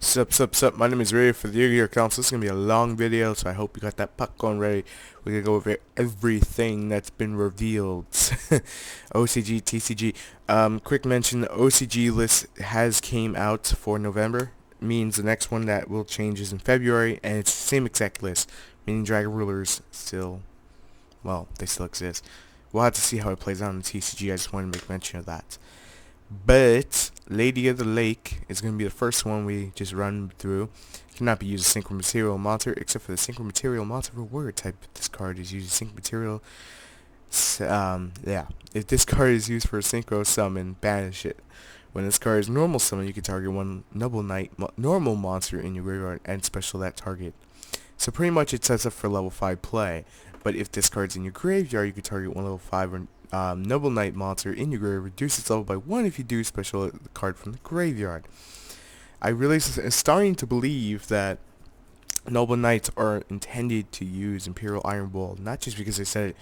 Sup, my name is Ray for the TheYugiohCouncil. This is going to be a long video, so I hope you got that popcorn ready. We're going to go over everything that's been revealed. OCG, TCG. Quick mention, the OCG list has came out for November. Means the next one that will change is in February, and it's the same exact list. Meaning Dragon Rulers still, well, they still exist. We'll have to see how it plays out in the TCG. I just wanted to make mention of that. But Lady of the Lake is going to be the first one we just run through. Cannot be used as Synchro Material Monster except for the Synchro Material Monster reward type. This card is used as Synchro Material. Yeah. If this card is used for a Synchro Summon, banish it. When this card is normal summon, you can target one Noble Knight normal monster in your graveyard and special that target. So pretty much it sets up for level 5 play. But if this card's in your graveyard, you can target one level 5 or Noble Knight monster in your graveyard, reduce its level by 1 if you do special the card from the graveyard. I really am starting to believe that Noble Knights are intended to use Imperial Iron Ball, not just because I said it,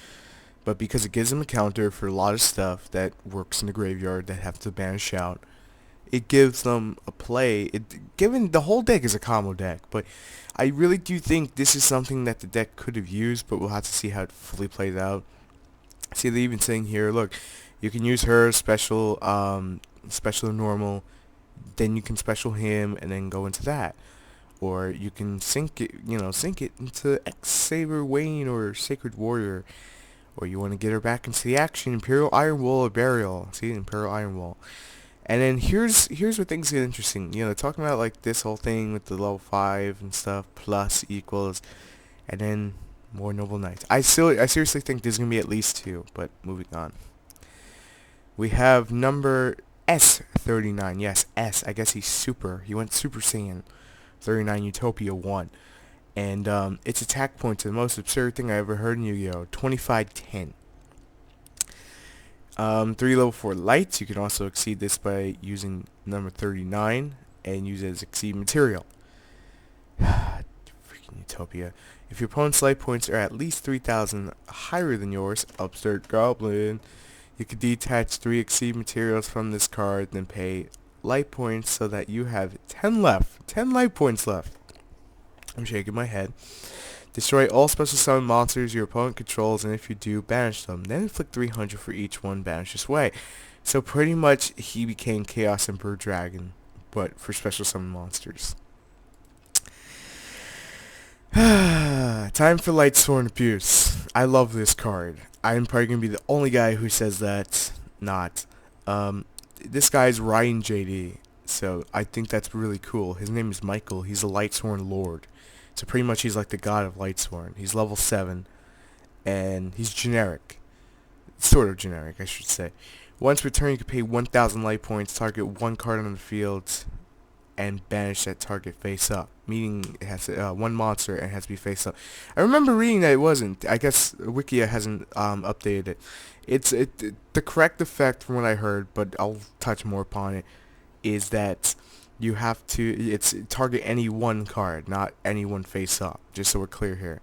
but because it gives them a counter for a lot of stuff that works in the graveyard that have to banish out. It gives them a play. Given the whole deck is a combo deck, but I really do think this is something that the deck could have used, but we'll have to see how it fully plays out. See, they're even saying here, look, you can use her special normal, then you can special him, and then go into that. Or you can sync it into X-Saber Wayne or Sacred Warrior. Or you want to get her back into the action, Imperial Iron Wall or Burial. See, Imperial Iron Wall. And then here's where things get interesting. You know, talking about like this whole thing with the level 5 and stuff, plus equals, and then more Noble Knights. I seriously think there's gonna be at least 2, but moving on. We have number S39. Yes, S. I guess he's super. He went Super Saiyan 39 Utopia 1. And its attack points are the most absurd thing I ever heard in Yu-Gi-Oh! 2510. 3 level 4 lights. You can also exceed this by using number 39 and use it as exceed material. Freaking Utopia. If your opponent's light points are at least 3,000 higher than yours, Upstart Goblin, you can detach 3 exceed materials from this card, then pay light points so that you have 10 left. 10 light points left. I'm shaking my head. Destroy all special summon monsters your opponent controls, and if you do, banish them. Then inflict 300 for each one banished this way. So pretty much he became Chaos Emperor Dragon, but for special summon monsters. Time for Lightsworn abuse. I love this card. I'm probably going to be the only guy who says that. Not. This guy's Ryan JD, so I think that's really cool. His name is Michael. He's a Lightsworn Lord. So pretty much he's like the god of Lightsworn. He's level 7, and he's generic. Sort of generic, I should say. Once per turn, you can pay 1,000 light points, target one card on the field, and banish that target face up. Meaning it has one monster and it has to be face up. I remember reading that it wasn't. I guess Wikia hasn't updated it. The correct effect from what I heard, but I'll touch more upon it, is that you have to target any one card, not any one face up, just so we're clear here.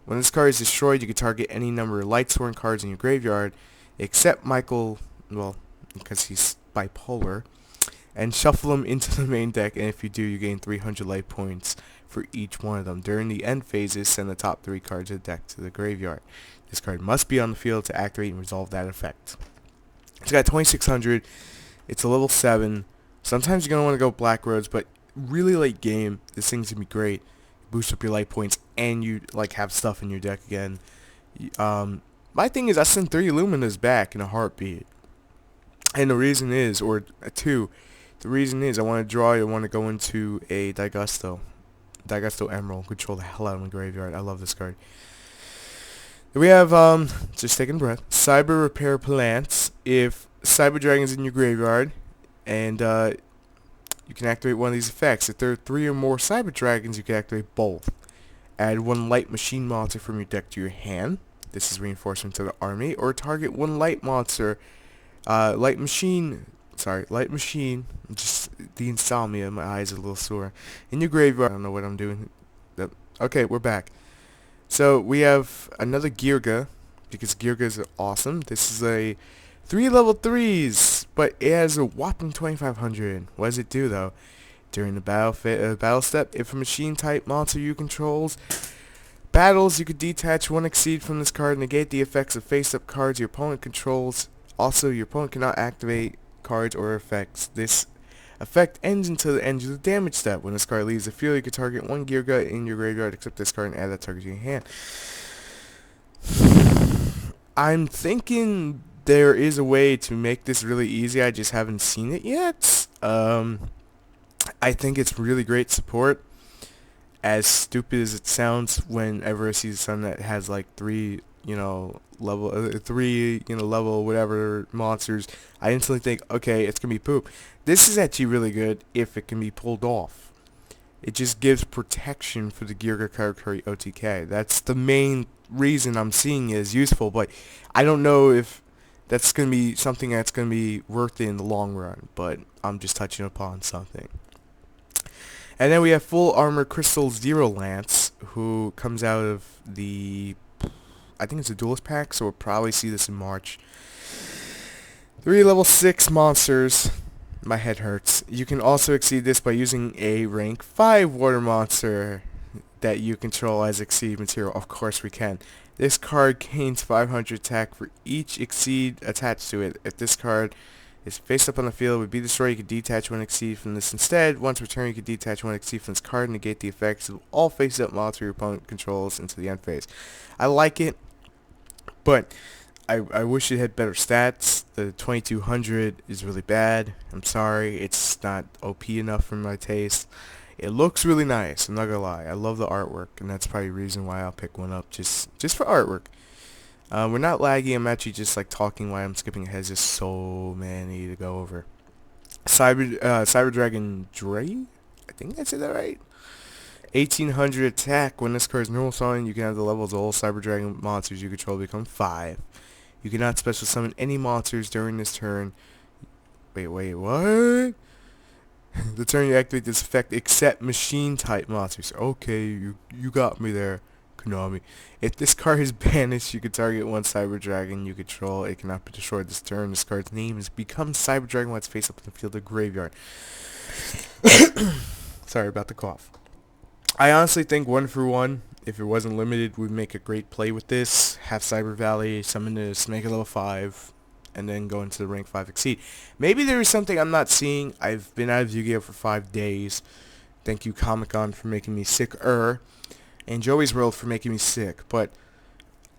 When this card is destroyed, you can target any number of Lightsworn cards in your graveyard, except Michael, well, because he's bipolar, and shuffle them into the main deck, and if you do, you gain 300 light points for each one of them. During the end phases, send the top 3 cards of the deck to the graveyard. This card must be on the field to activate and resolve that effect. It's got 2600, it's a level 7, sometimes you're going to want to go Black Roads, but really late game, this thing's going to be great. Boost up your light points, and you like have stuff in your deck again. My thing is, I send 3 Illuminas back in a heartbeat. And the reason is, or 2, the reason is I want to draw, I want to go into a Daigusto Emerald, control the hell out of my graveyard. I love this card. Then we have, just taking a breath, Cyber Repair Plants. If Cyber Dragon's in your graveyard, and you can activate one of these effects. If there are 3 or more Cyber Dragons, you can activate both. Add 1 light machine monster from your deck to your hand. This is reinforcement to the army. Or target 1 light monster, light machine, just the insomnia, my eyes are a little sore. In your graveyard, I don't know what I'm doing. Okay, we're back. So we have another Geargia, because Geargias are awesome. This is a 3 level 3s, but it has a whopping 2500. What does it do though? During the battle step, if a machine type monster you controls battles, you could detach one Exceed from this card and negate the effects of face-up cards your opponent controls. Also, your opponent cannot activate cards or effects. This effect ends until the end of the damage step. When this card leaves the field, you can target one Geargia in your graveyard, except this card, and add that target to your hand. I'm thinking there is a way to make this really easy. I just haven't seen it yet. I think it's really great support. As stupid as it sounds, whenever I see something that has like three level whatever monsters, I instantly think, okay, it's gonna be poop. This is actually really good if it can be pulled off. It just gives protection for the Geargia Karakuri OTK. That's the main reason I'm seeing it as useful, but I don't know if that's gonna be something that's gonna be worth it in the long run, but I'm just touching upon something. And then we have Full Armor Crystal Zero Lance, who comes out of the, I think it's a Duelist pack, so we'll probably see this in March. 3 level 6 monsters. My head hurts. You can also exceed this by using a rank 5 water monster that you control as Exceed material. Of course we can. This card gains 500 attack for each Exceed attached to it. If this card is face up on the field, would be destroyed, you could detach one Exceed from this instead. Once returned, you could detach one Exceed from this card and negate the effects of all face up monsters your opponent controls into the end phase. I like it, but I wish it had better stats. The 2200 is really bad. I'm sorry, it's not OP enough for my taste. It looks really nice, I'm not gonna lie. I love the artwork, and that's probably the reason why I'll pick one up, just for artwork. We're not laggy, I'm actually just like talking while I'm skipping ahead. There's just so many to go over. Cyber Dragon Dre? I think I said that right. 1800 attack. When this card is normal summon, you can have the levels of all Cyber Dragon monsters you control become 5. You cannot special summon any monsters during this turn. Wait, what? The turn you activate this effect except machine type monsters. Okay, you got me there, Konami. If this card is banished, you can target one Cyber Dragon you control. It cannot be destroyed this turn. This card's name is becomes Cyber Dragon when it's face up in the field of graveyard. Sorry about the cough. I honestly think 1-for-1, if it wasn't limited, would make a great play with this. Have Cyber Valley, summon this, make it level 5, and then go into the rank 5 Exceed. Maybe there is something I'm not seeing. I've been out of Yu-Gi-Oh! For 5 days. Thank you, Comic-Con, for making me sicker. And Joey's World for making me sick. But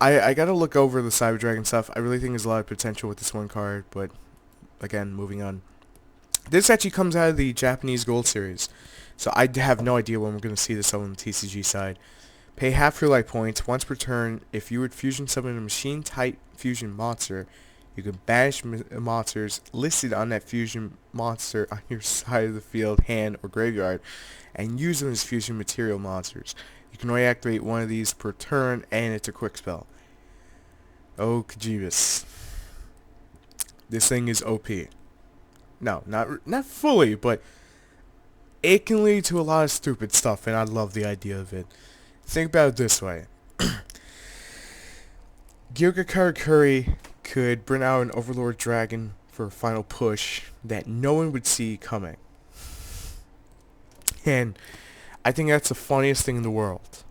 I gotta look over the Cyber Dragon stuff. I really think there's a lot of potential with this one card. But, again, moving on. This actually comes out of the Japanese Gold Series. So I have no idea when we're going to see this on the TCG side. Pay half your life points. Once per turn, if you would fusion summon a machine-type fusion monster, you can banish monsters listed on that fusion monster on your side of the field, hand, or graveyard, and use them as fusion material monsters. You can only activate one of these per turn, and it's a quick spell. Oh, Kajibis. This thing is OP. No, not fully, but it can lead to a lot of stupid stuff, and I love the idea of it. Think about it this way. Geargia Karakuri could bring out an Overlord Dragon for a final push that no one would see coming. And I think that's the funniest thing in the world.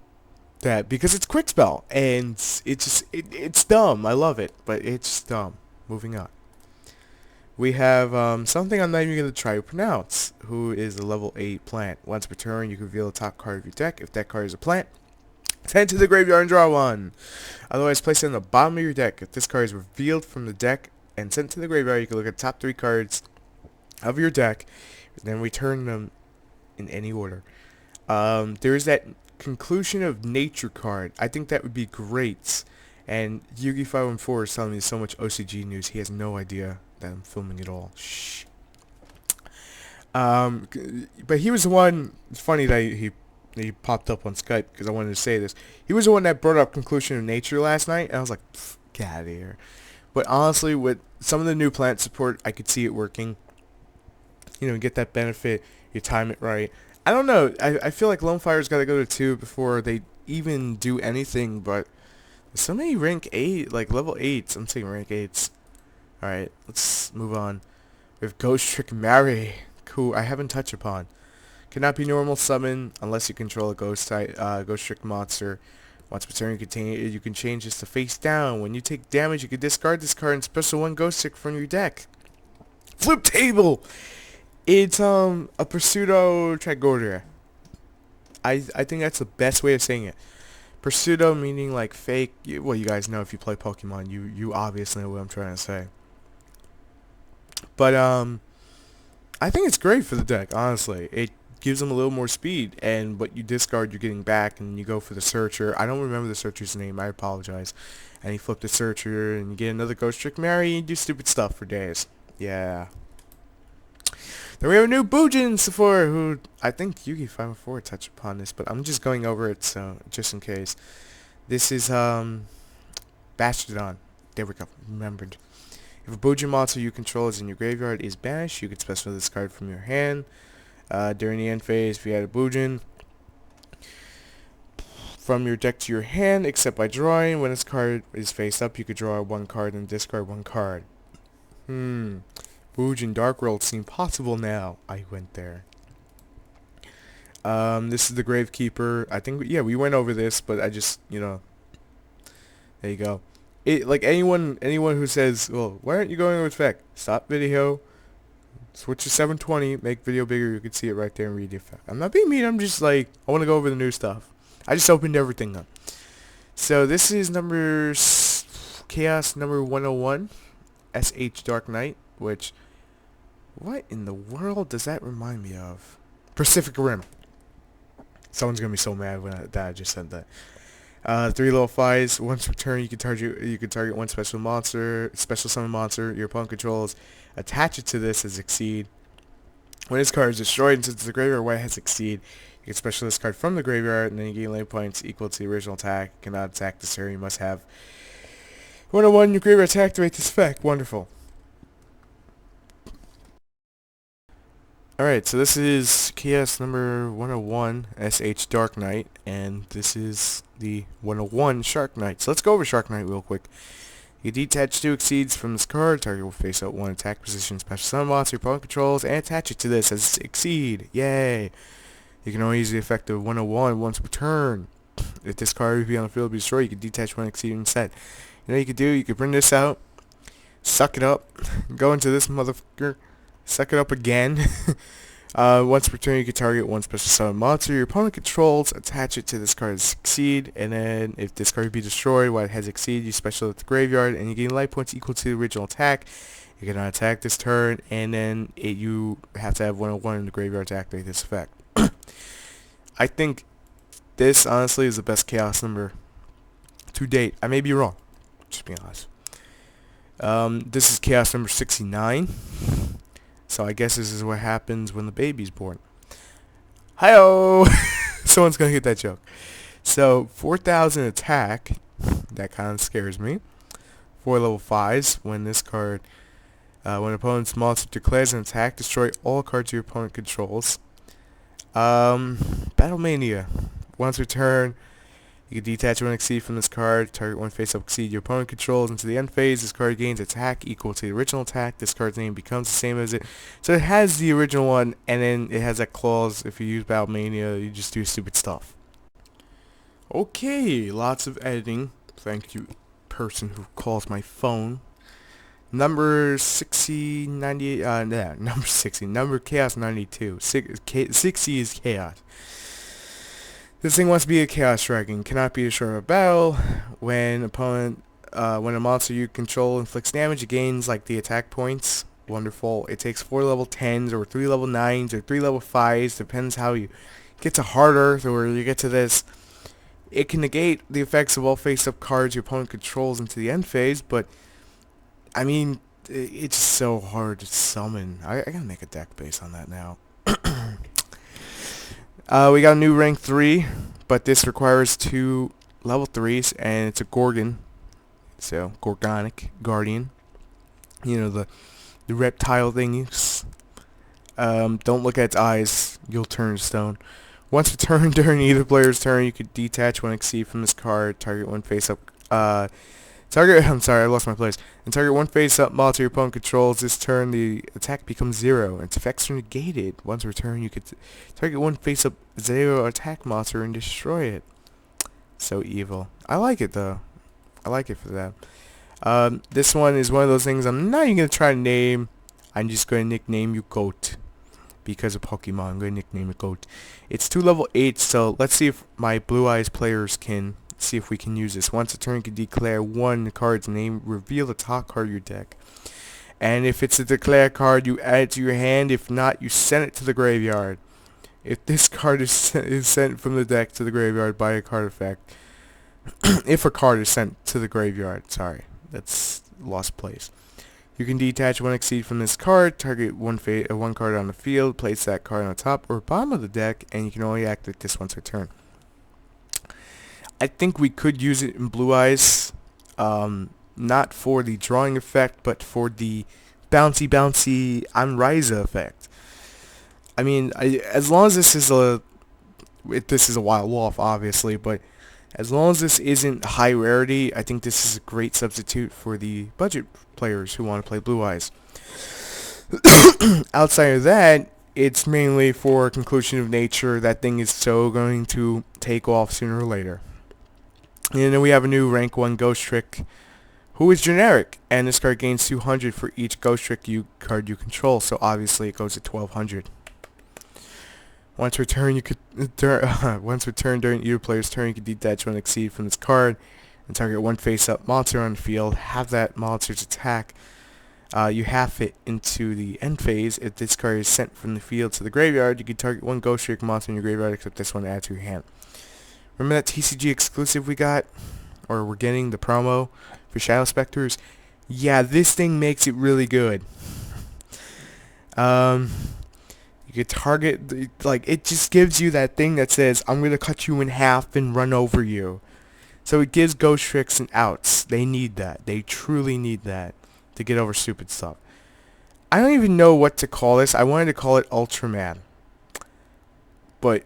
That because it's quick spell, and it's dumb. I love it, but it's dumb. Moving on. We have something I'm not even going to try to pronounce, who is a level 8 plant. Once per turn, you can reveal the top card of your deck. If that card is a plant, send it to the graveyard and draw one. Otherwise, place it on the bottom of your deck. If this card is revealed from the deck and sent to the graveyard, you can look at the top 3 cards of your deck, and then return them in any order. There is that Conclusion of Nature card. I think that would be great. And Yugi514 is telling me so much OCG news, he has no idea that I'm filming it all. Shh. But he was the one. It's funny that he popped up on Skype because I wanted to say this. He was the one that brought up Conclusion of Nature last night, and I was like, get out of here. But honestly, with some of the new plant support, I could see it working. You know, get that benefit, you time it right. I don't know. I feel like Lone Fire's got to go to 2 before they even do anything. But so many rank 8, like level 8s. I'm saying rank 8s. Alright, let's move on. We have Ghost Trick Mary, who I haven't touched upon. Cannot be normal summon unless you control a ghost type, ghost trick monster. Once per turn, you can change this to face down. When you take damage, you can discard this card and special one ghost trick from your deck. Flip table. It's a Pseudo Tragoria. I think that's the best way of saying it. Pseudo meaning like fake. Well, you guys know if you play Pokemon, you obviously know what I'm trying to say. But I think it's great for the deck. Honestly, it gives them a little more speed, and what you discard, you're getting back, and you go for the Searcher. I don't remember the Searcher's name. I apologize. And you flip the Searcher, and you get another Ghost Trick Mary, and you do stupid stuff for days. Yeah. Then we have a new Boojin Sephora, who I think Yugi 504 touched upon this, but I'm just going over it, so just in case. This is Bastardon. There we go. Remembered. If a Boojin monster you control is in your graveyard is banished, you can special this card from your hand. During the end phase, if you had a Boojin from your deck to your hand, except by drawing, when this card is face up, you could draw one card and discard one card. Boojin Dark World seem possible now. I went there. This is the Gravekeeper. I think, yeah, we went over this, but I just, there you go. Like anyone who says, well, why aren't you going with effect? Stop video, switch to 720, make video bigger, you can see it right there and read the effect. I'm not being mean, I'm just like, I want to go over the new stuff. I just opened everything up. So this is Chaos number 101, SH Dark Knight, which, what in the world does that remind me of? Pacific Rim. Someone's going to be so mad when I just said that. 3 level 5s. Once per turn, you can target one special summon monster your opponent controls. Attach it to this as Exceed. When this card is destroyed and since the graveyard white has Exceed, you can special this card from the graveyard and then you gain life points equal to the original attack. You cannot attack this turn. You must have 101 your graveyard to activate this effect. Wonderful. Alright, so this is Chaos number 101, SH Dark Knight, and this is the 101 Shark Knight. So let's go over Shark Knight real quick. You detach 2 Exceeds from this card, target will face out 1 attack position special summon monster your opponent controls, and attach it to this as Exceed. Yay! You can only use the effect of 101 once per turn. If this card would be on the field be destroyed, you can detach 1 Exceed instead. You know what you could do? You could bring this out, suck it up, go into this motherfucker, suck it up again. Once per turn, you can target 1 special summon monster your opponent controls, attach it to this card as Succeed, and then if this card be destroyed while it has Exceed, you special at the graveyard, and you gain life points equal to the original attack. You cannot attack this turn, and then you have to have 101 in the graveyard to activate this effect. I think this, honestly, is the best Chaos number to date. I may be wrong, just being honest. This is Chaos number 69. So I guess this is what happens when the baby's born. Hi-oh! Someone's going to get that joke. So, 4,000 attack. That kind of scares me. 4 level 5s. When this card, when opponent's monster declares an attack, destroy all cards your opponent controls. Battle Mania. Once per turn, you can detach 1 Exceed from this card, target 1 face-up Exceed your opponent controls. Into the end phase, this card gains attack equal to the original attack. This card's name becomes the same as it. So it has the original one, and then it has that clause, if you use Battle Mania, you just do stupid stuff. Okay, lots of editing. Thank you, person who calls my phone. Number 60, 98, number 60, number Chaos 92. 60 is Chaos. This thing wants to be a Chaos Dragon. Cannot be destroyed in a battle. When when a monster you control inflicts damage, it gains like the attack points. Wonderful. It takes 4 level 10s or 3 level 9s or 3 level 5s. Depends how you get to harder or you get to this. It can negate the effects of all face-up cards your opponent controls into the end phase, but I mean, it's so hard to summon. I gotta make a deck based on that now. We got a new rank 3, but this requires 2 level 3s, and it's a Gorgon. So, Gorgonic Guardian. You know, the reptile thingies. Don't look at its eyes, you'll turn stone. Once per turn during either player's turn, you could detach 1 Exceed from this card, target 1 face-up Target, I'm sorry, I lost my place. And target one face-up monster your opponent controls this turn, the attack becomes 0. Its effects are negated. Once returned, you could target one face-up 0 attack monster and destroy it. So evil. I like it, though. I like it for that. This one is one of those things I'm not even going to try to name. I'm just going to nickname you Goat. Because of Pokemon, I'm going to nickname it Goat. It's 2 level 8, so let's see if my Blue Eyes players can see if we can use this. Once a turn, you can declare one card's name, reveal the top card of your deck. And if it's a declare card, you add it to your hand. If not, you send it to the graveyard. If this card is sent from the deck to the graveyard by a card effect, if a card is sent to the graveyard, sorry, that's lost place. You can detach one Exceed from this card, target one card on the field, place that card on the top or bottom of the deck, and you can only activate this once per turn. I think we could use it in Blue Eyes, not for the drawing effect, but for the bouncy Ryza effect. I mean, as long as this is a Wild Wolf, obviously, but as long as this isn't high rarity, I think this is a great substitute for the budget players who want to play Blue Eyes. Outside of that, it's mainly for conclusion of nature. That thing is so going to take off sooner or later. And then we have a new rank 1 Ghost Trick, who is generic, and this card gains 200 for each Ghost Trick card you control, so obviously it goes to 1200. Once returned during either player's turn, you can detach one Exceed from this card and target one face-up monster on the field. Have that monster's attack. You half it into the end phase. If this card is sent from the field to the graveyard, you can target one Ghost Trick monster in your graveyard, except this one to add to your hand. Remember that TCG exclusive we got? Or we're getting the promo for Shadow Specters? Yeah, this thing makes it really good. You could target, like, it just gives you that thing that says, I'm going to cut you in half and run over you. So it gives Ghost Tricks and outs. They need that. They truly need that to get over stupid stuff. I don't even know what to call this. I wanted to call it Ultraman. But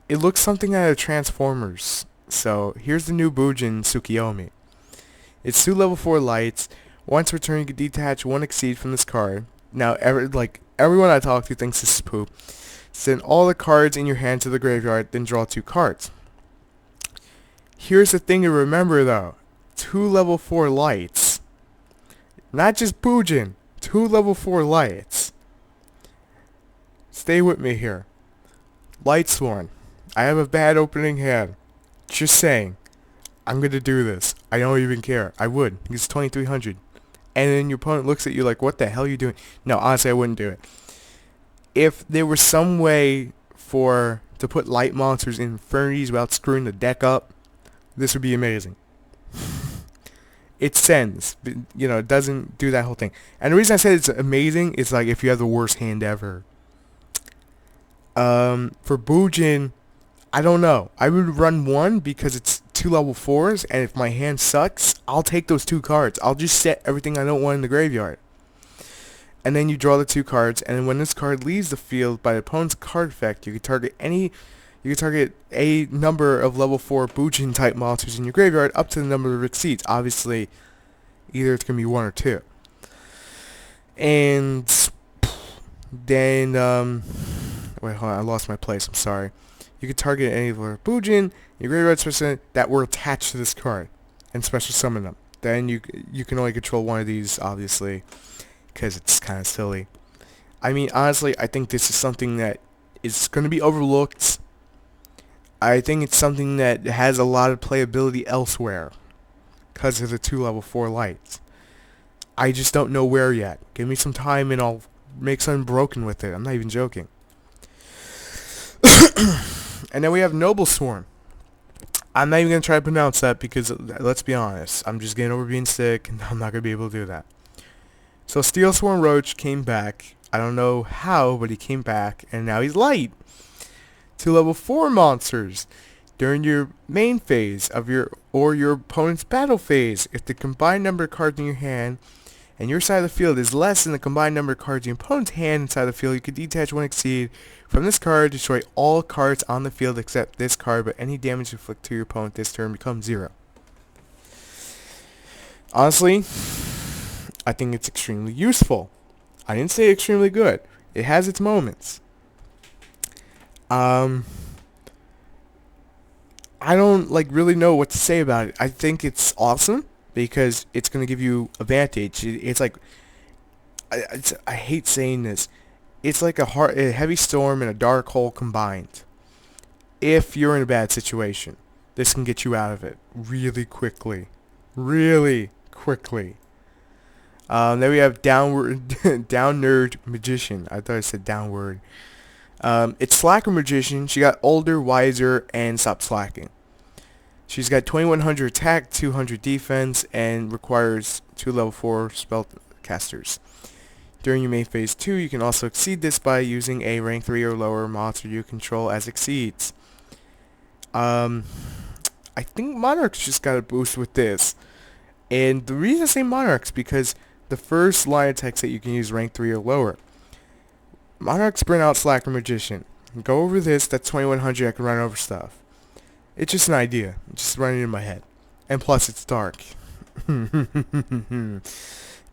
it looks something out of Transformers. So here's the new Bujin Tsukiyomi. It's 2 level 4 lights. Once returned, you can detach one Exceed from this card. Now, everyone I talk to thinks this is poop. Send all the cards in your hand to the graveyard, then draw 2 cards. Here's the thing to remember though. 2 level 4 lights. Not just Bujin. 2 level 4 lights. Stay with me here. Lightsworn. I have a bad opening hand. Just saying. I'm gonna do this. I don't even care. I would. It's 2300. And then your opponent looks at you like, what the hell are you doing? No, honestly, I wouldn't do it. If there was some way to put light monsters in Infernities without screwing the deck up, this would be amazing. It sends, you know, it doesn't do that whole thing. And the reason I said it's amazing is like if you have the worst hand ever. For Bujin, I don't know. I would run 1 because it's 2 level 4s, and if my hand sucks, I'll take those 2 cards. I'll just set everything I don't want in the graveyard. And then you draw the 2 cards, and then when this card leaves the field by the opponent's card effect, you can target a number of level 4 Bujin type monsters in your graveyard up to the number of Exceeds. Obviously, either it's going to be 1 or 2. And then, wait, hold on, I lost my place, I'm sorry. You can target any of our Bujin, your graveyard special that were attached to this card, and special summon them. Then you can only control one of these, obviously, because it's kind of silly. I mean, honestly, I think this is something that is going to be overlooked. I think it's something that has a lot of playability elsewhere, because of the 2 level 4 lights. I just don't know where yet. Give me some time and I'll make something broken with it. I'm not even joking. And then we have Noble Swarm. I'm not even going to try to pronounce that because, let's be honest, I'm just getting over being sick and I'm not going to be able to do that. So Steel Swarm Roach came back. I don't know how, but he came back and now he's light. 2 level 4 monsters. During your main phase of your opponent's battle phase, if the combined number of cards in your hand and your side of the field is less than the combined number of cards in your opponent's hand inside the field, you can detach one Exceed from this card, destroy all cards on the field except this card, but any damage inflicted to your opponent this turn becomes 0. Honestly, I think it's extremely useful. I didn't say extremely good. It has its moments. I don't like really know what to say about it. I think it's awesome because it's gonna give you advantage. It's like I hate saying this. It's like a heavy storm and a dark hole combined. If you're in a bad situation, this can get you out of it really quickly. Really quickly. Then we have downward, down nerd magician. I thought I said downward. It's slacker magician. She got older, wiser, and stopped slacking. She's got 2100 attack, 200 defense, and requires 2 level 4 spell casters. During your main phase 2, you can also exceed this by using a rank 3 or lower monster you control as exceeds. I think Monarchs just got a boost with this. And the reason I say Monarchs because the first line attacks that you can use rank 3 or lower. Monarch, Sprint Out, Slacker, Magician. Go over this, that's 2100, I can run over stuff. It's just an idea. It's just running in my head. And plus it's dark.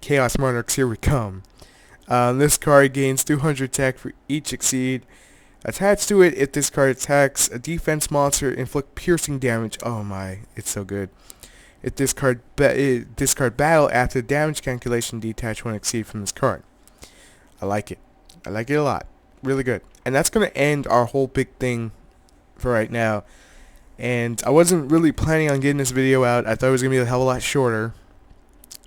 Chaos Monarchs, here we come. This card gains 200 attack for each exceed. Attached to it, if this card attacks a defense monster, inflict piercing damage. Oh my, it's so good. If this card discard battle after the damage calculation, detach one exceed from this card. I like it. I like it a lot. Really good. And that's going to end our whole big thing for right now. And I wasn't really planning on getting this video out. I thought it was going to be a hell of a lot shorter.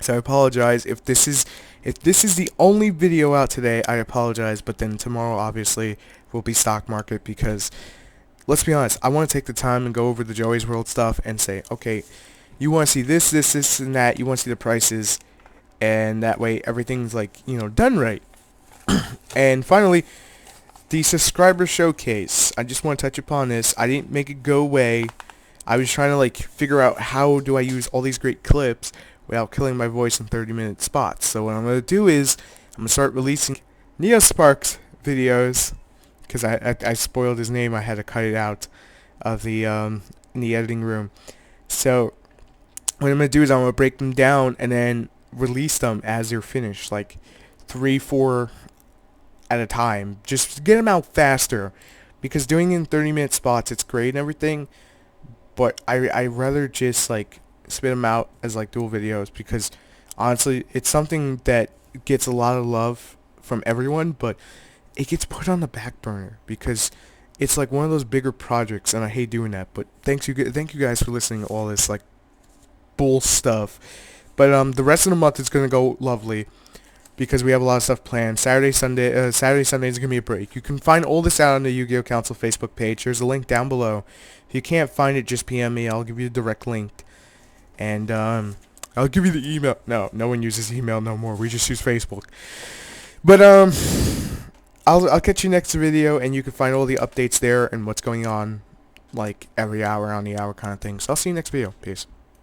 So I apologize. If this is the only video out today, I apologize. But then tomorrow, obviously, will be stock market because, let's be honest, I want to take the time and go over the Joey's World stuff and say, okay, you want to see this, this, this, and that. You want to see the prices. And that way, everything's like, done right. And finally, the subscriber showcase. I just want to touch upon this. I didn't make it go away. I was trying to like figure out how do I use all these great clips without killing my voice in 30-minute spots. So what I'm going to do is I'm going to start releasing NeoSparks videos because I spoiled his name. I had to cut it out of the in the editing room. So what I'm going to do is I'm going to break them down and then release them as they're finished, like 3, 4 at a time, just to get them out faster, because doing it in 30-minute spots, it's great and everything, but I rather just like spit them out as like dual videos, because honestly it's something that gets a lot of love from everyone, but it gets put on the back burner because it's like one of those bigger projects, and I hate doing that. But thank you guys for listening to all this like bull stuff. But the rest of the month is gonna go lovely, because we have a lot of stuff planned. Saturday, Sunday is going to be a break. You can find all this out on the Yu-Gi-Oh! Council Facebook page. There's a link down below. If you can't find it, just PM me. I'll give you a direct link. And I'll give you the email. No one uses email no more. We just use Facebook. But I'll catch you next video, and you can find all the updates there and what's going on, like every hour on the hour kind of thing. So I'll see you next video. Peace.